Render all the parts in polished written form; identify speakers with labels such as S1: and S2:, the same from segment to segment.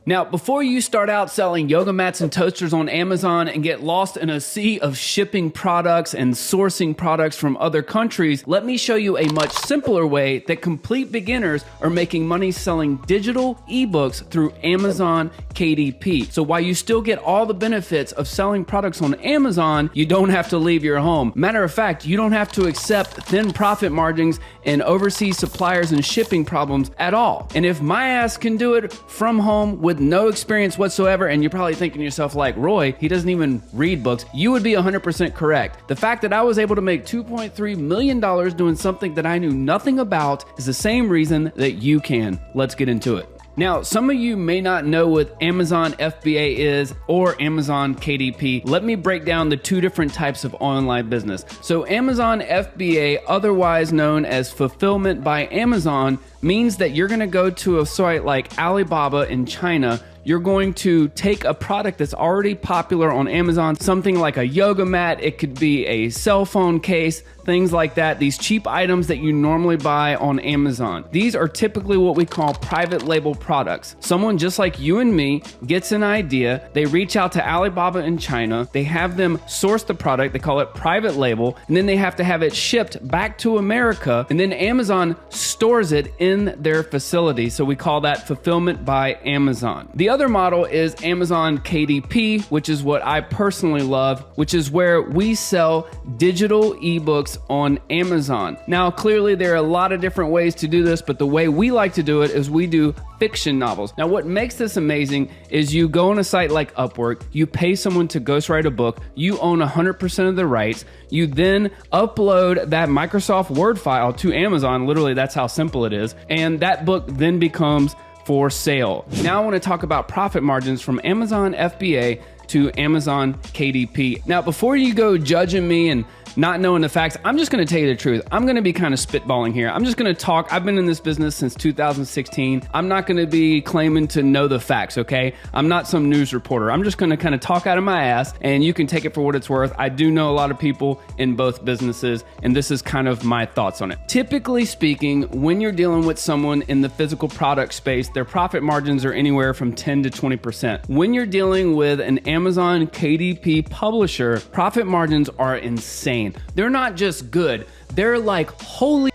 S1: Now, before you start out selling yoga mats and toasters on Amazon and get lost in a sea of shipping products and sourcing products from other countries, let me show you a much simpler way that complete beginners are making money selling digital ebooks through Amazon KDP. So while you still get all the benefits of selling products on Amazon, you don't have to leave your home. Matter of fact, you don't have to accept thin profit margins and overseas suppliers and shipping problems at all. And if my ass can do it from home with no experience whatsoever, and you're probably thinking to yourself like, Roy, he doesn't even read books, you would be 100% correct. The fact that I was able to make $2.3 million doing something that I knew nothing about is the same reason that you can. Let's get into it. Now, some of you may not know what Amazon FBA is or Amazon KDP. Let me break down the two different types of online business. So Amazon FBA, otherwise known as Fulfillment by Amazon, means that you're gonna go to a site like Alibaba in China. You're going to take a product that's already popular on Amazon, something like a yoga mat, it could be a cell phone case, things like that, these cheap items that you normally buy on Amazon. These are typically what we call private label products. Someone just like you and me gets an idea, they reach out to Alibaba in China, they have them source the product, they call it private label, and then they have to have it shipped back to America, and then Amazon stores it in their facility. So we call that Fulfillment by Amazon. The other model is Amazon KDP, which is what I personally love, which is where we sell digital ebooks on Amazon. Now, clearly there are a lot of different ways to do this, but the way we like to do it is we do fiction novels. Now, what makes this amazing is you go on a site like Upwork, you pay someone to ghostwrite a book, you own 100% of the rights, you then upload that Microsoft Word file to Amazon, literally that's how simple it is, and that book then becomes for sale. Now I want to talk about profit margins from Amazon FBA to Amazon KDP. Now, before you go judging me and not knowing the facts, I'm just gonna tell you the truth. I'm gonna be kind of spitballing here. I'm just gonna talk. I've been in this business since 2016. I'm not gonna be claiming to know the facts, okay? I'm not some news reporter. I'm just gonna kind of talk out of my ass and you can take it for what it's worth. I do know a lot of people in both businesses and this is kind of my thoughts on it. Typically speaking, when you're dealing with someone in the physical product space, their profit margins are anywhere from 10 to 20%. When you're dealing with an Amazon KDP publisher, profit margins are insane. They're not just good, they're like, holy,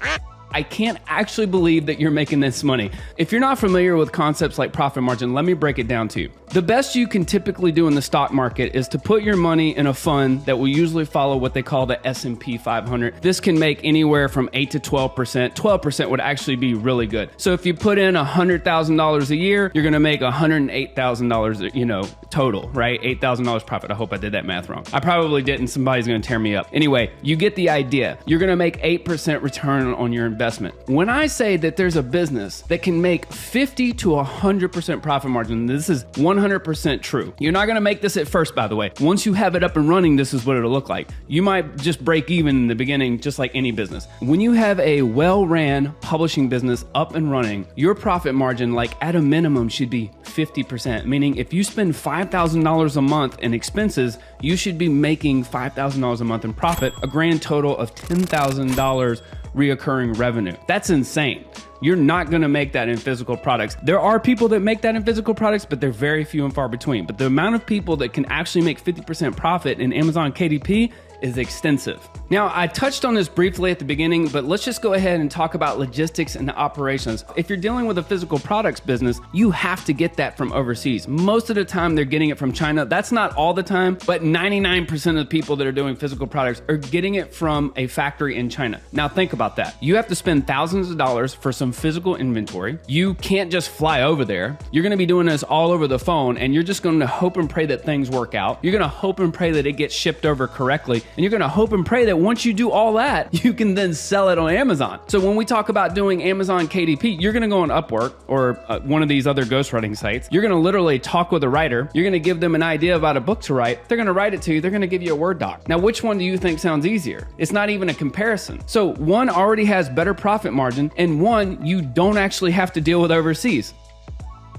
S1: I can't actually believe that you're making this money. If you're not familiar with concepts like profit margin, let me break it down to you. The best you can typically do in the stock market is to put your money in a fund that will usually follow what they call the S&P 500. This can make anywhere from 8 to 12%. 12% would actually be really good. So if you put in $100,000 a year, you're gonna make $108,000, total, right? $8,000 profit. I hope I did that math wrong. I probably didn't. Somebody's gonna tear me up. Anyway, you get the idea. You're gonna make 8% return on your investment. When I say that there's a business that can make 50 to 100% profit margin, this is 100% true. You're not gonna make this at first, by the way. Once you have it up and running, this is what it'll look like. You might just break even in the beginning, just like any business. When you have a well-ran publishing business up and running, your profit margin, like at a minimum, should be 50%, meaning if you spend $5,000 a month in expenses, you should be making $5,000 a month in profit, a grand total of $10,000 reoccurring revenue. That's insane. You're not gonna make that in physical products. There are people that make that in physical products, but they're very few and far between. But the amount of people that can actually make 50% profit in Amazon KDP is extensive. Now, I touched on this briefly at the beginning, but let's just go ahead and talk about logistics and operations. If you're dealing with a physical products business, you have to get that from overseas. Most of the time, they're getting it from China. That's not all the time, but 99% of the people that are doing physical products are getting it from a factory in China. Now, think about that. You have to spend thousands of dollars for some physical inventory. You can't just fly over there. You're gonna be doing this all over the phone, and you're just gonna hope and pray that things work out. You're gonna hope and pray that it gets shipped over correctly. And you're gonna hope and pray that once you do all that, you can then sell it on Amazon. So when we talk about doing Amazon KDP, you're gonna go on Upwork or one of these other ghostwriting sites. You're gonna literally talk with a writer. You're gonna give them an idea about a book to write. They're gonna write it to you. They're gonna give you a Word doc. Now, which one do you think sounds easier? It's not even a comparison. So one already has better profit margin and one you don't actually have to deal with overseas.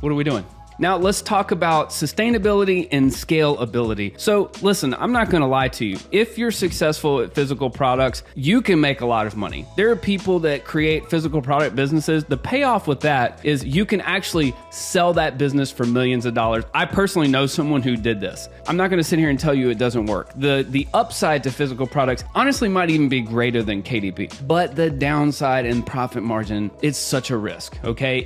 S1: What are we doing? Now let's talk about sustainability and scalability. So listen, I'm not gonna lie to you. If you're successful at physical products, you can make a lot of money. There are people that create physical product businesses. The payoff with that is you can actually sell that business for millions of dollars. I personally know someone who did this. I'm not gonna sit here and tell you it doesn't work. The upside to physical products honestly might even be greater than KDP, but the downside and profit margin, it's such a risk, okay?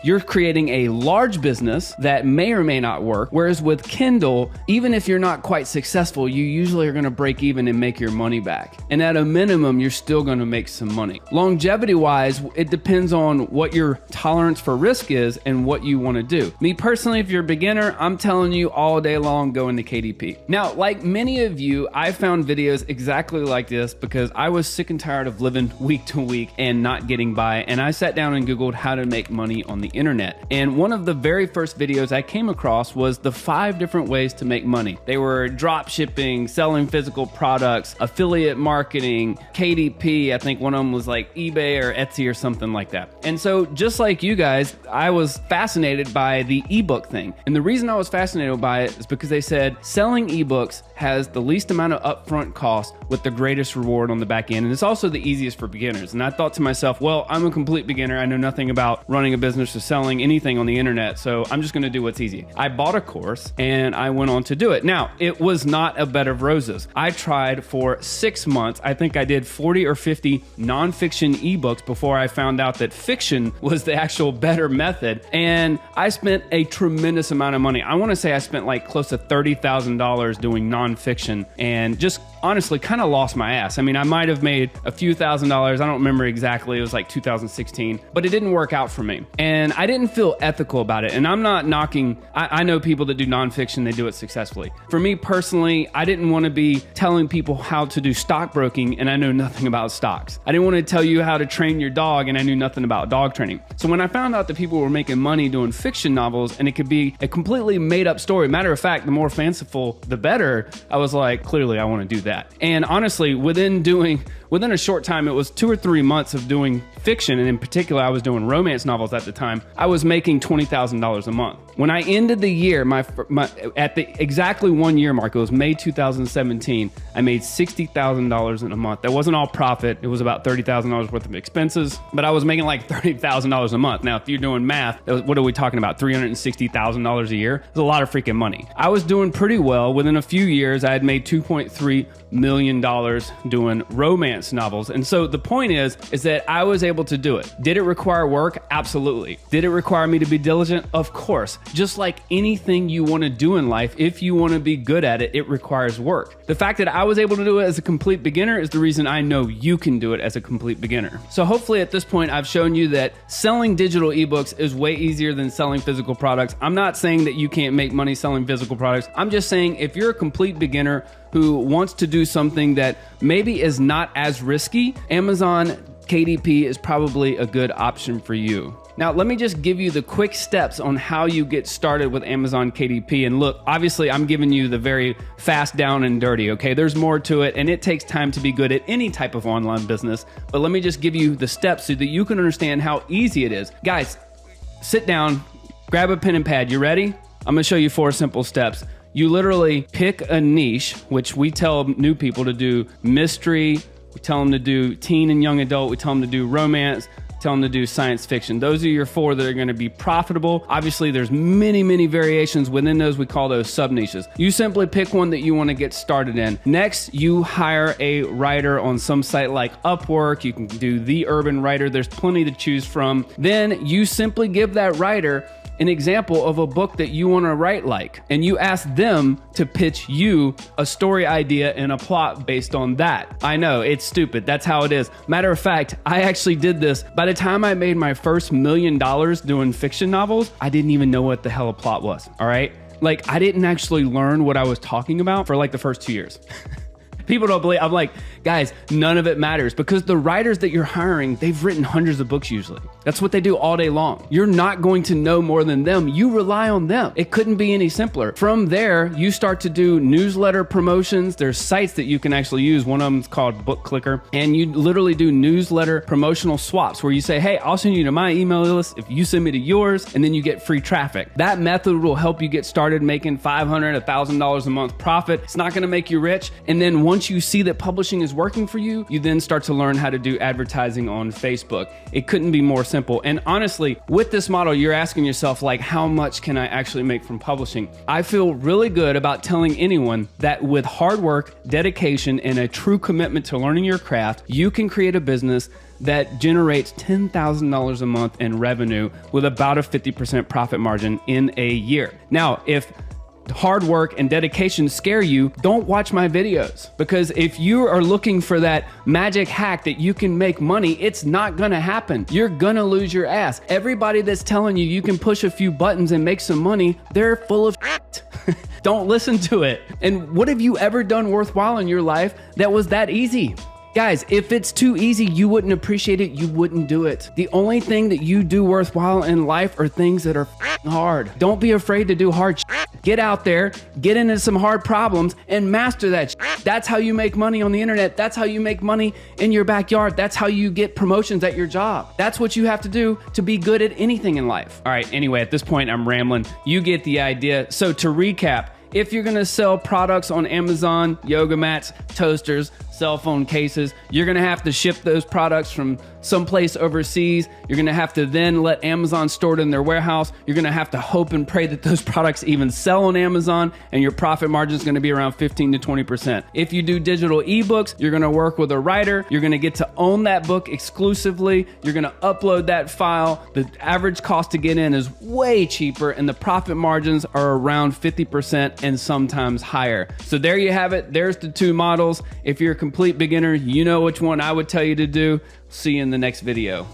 S1: You're creating a large business that may or may not work. Whereas with Kindle, even if you're not quite successful, you usually are gonna break even and make your money back. And at a minimum, you're still gonna make some money. Longevity wise, it depends on what your tolerance for risk is and what you wanna do. Me personally, if you're a beginner, I'm telling you all day long, go into KDP. Now, like many of you, I found videos exactly like this because I was sick and tired of living week to week and not getting by. And I sat down and Googled how to make money on the internet. And one of the very first videos I came across was the 5 different ways to make money. They were drop shipping, selling physical products, affiliate marketing, KDP. I think one of them was like eBay or Etsy or something like that. And so just like you guys, I was fascinated by the ebook thing. And the reason I was fascinated by it is because they said selling ebooks has the least amount of upfront cost with the greatest reward on the back end. And it's also the easiest for beginners. And I thought to myself, well, I'm a complete beginner. I know nothing about running a business or selling anything on the internet. So I'm just gonna do what's easy. I bought a course and I went on to do it. Now, it was not a bed of roses. I tried for 6 months. I think I did 40 or 50 nonfiction ebooks before I found out that fiction was the actual better method. And I spent a tremendous amount of money. I wanna say I spent like close to $30,000 doing nonfiction and just honestly kind of lost my ass. I mean, I might have made a few $1,000s. I don't remember exactly. It was like 2016, but it didn't work out for me. And I didn't feel ethical about it. And I'm not knocking, I know people that do nonfiction, they do it successfully. For me personally, I didn't want to be telling people how to do stockbroking and I know nothing about stocks. I didn't want to tell you how to train your dog and I knew nothing about dog training. So when I found out that people were making money doing fiction novels and it could be a completely made up story, matter of fact, the more fanciful, the better, I was like, clearly I want to do that. And honestly, within a short time, it was 2 or 3 months of doing fiction, and in particular, I was doing romance novels at the time. I was making $20,000 a month. When I ended the year, at the exactly 1 year mark, it was May 2017, I made $60,000 in a month. That wasn't all profit. It was about $30,000 worth of expenses, but I was making like $30,000 a month. Now, if you're doing math, what are we talking about? $360,000 a year? It's a lot of freaking money. I was doing pretty well. Within a few years, I had made $2.3 million doing romance novels. And so the point is that I was able to do it. Did it require work? Absolutely. Did it require me to be diligent? Of course. Just like anything you want to do in life, if you want to be good at it, it requires work. The fact that I was able to do it as a complete beginner is the reason I know you can do it as a complete beginner. So hopefully at this point, I've shown you that selling digital ebooks is way easier than selling physical products. I'm not saying that you can't make money selling physical products. I'm just saying if you're a complete beginner who wants to do something that maybe is not as risky, Amazon KDP is probably a good option for you. Now, let me just give you the quick steps on how you get started with Amazon KDP. And look, obviously I'm giving you the very fast down and dirty, okay? There's more to it and it takes time to be good at any type of online business. But let me just give you the steps so that you can understand how easy it is. Guys, sit down, grab a pen and pad. You ready? I'm gonna show you 4 simple steps. You literally pick a niche, which we tell new people to do mystery, we tell them to do teen and young adult, we tell them to do romance, tell them to do science fiction. Those are your 4 that are going to be profitable. Obviously, there's many variations within those. We call those sub niches. You simply pick one that you want to get started in. Next, you hire a writer on some site like Upwork. You can do The Urban Writer. There's plenty to choose from. Then you simply give that writer an example of a book that you want to write like, and you ask them to pitch you a story idea and a plot based on that. I know, it's stupid. That's how it is. Matter of fact, I actually did this. By the time I made my first $1 million doing fiction novels, I didn't even know what the hell a plot was, all right? Like, I didn't actually learn what I was talking about for like the first 2 years. People don't believe. I'm like, guys, none of it matters because the writers that you're hiring, they've written hundreds of books usually. That's what they do all day long. You're not going to know more than them. You rely on them. It couldn't be any simpler. From there, you start to do newsletter promotions. There's sites that you can actually use. One of them is called Book Clicker. And you literally do newsletter promotional swaps where you say, hey, I'll send you to my email list if you send me to yours, and then you get free traffic. That method will help you get started making $500, $1,000 a month profit. It's not going to make you rich. And then once you see that publishing is working for you, you then start to learn how to do advertising on Facebook. It couldn't be more simple. And honestly, with this model, you're asking yourself, like, how much can I actually make from publishing? I feel really good about telling anyone that with hard work, dedication, and a true commitment to learning your craft, you can create a business that generates $10,000 a month in revenue with about a 50% profit margin in a year. Now, if hard work and dedication scare you, don't watch my videos, because if you are looking for that magic hack that you can make money, it's not gonna happen. You're gonna lose your ass. Everybody that's telling you you can push a few buttons and make some money, they're full of shit. Don't listen to it. And what have you ever done worthwhile in your life that was that easy? Guys, if it's too easy, you wouldn't appreciate it, you wouldn't do it. The only thing that you do worthwhile in life are things that are hard. Don't be afraid to do hard shit. Get out there, get into some hard problems, and master that shit. That's how you make money on the internet. That's how you make money in your backyard. That's how you get promotions at your job. That's what you have to do to be good at anything in life. All right, anyway, at this point, I'm rambling. You get the idea. So to recap, if you're gonna sell products on Amazon, yoga mats, toasters, cell phone cases, you're gonna have to ship those products from someplace overseas. You're gonna have to then let Amazon store it in their warehouse. You're gonna have to hope and pray that those products even sell on Amazon, and your profit margin is gonna be around 15 to 20%. If you do digital ebooks, you're gonna work with a writer. You're gonna get to own that book exclusively. You're gonna upload that file. The average cost to get in is way cheaper, and the profit margins are around 50% and sometimes higher. So there you have it. There's the two models. If you're a complete beginner, you know which one I would tell you to do. See you in the next video.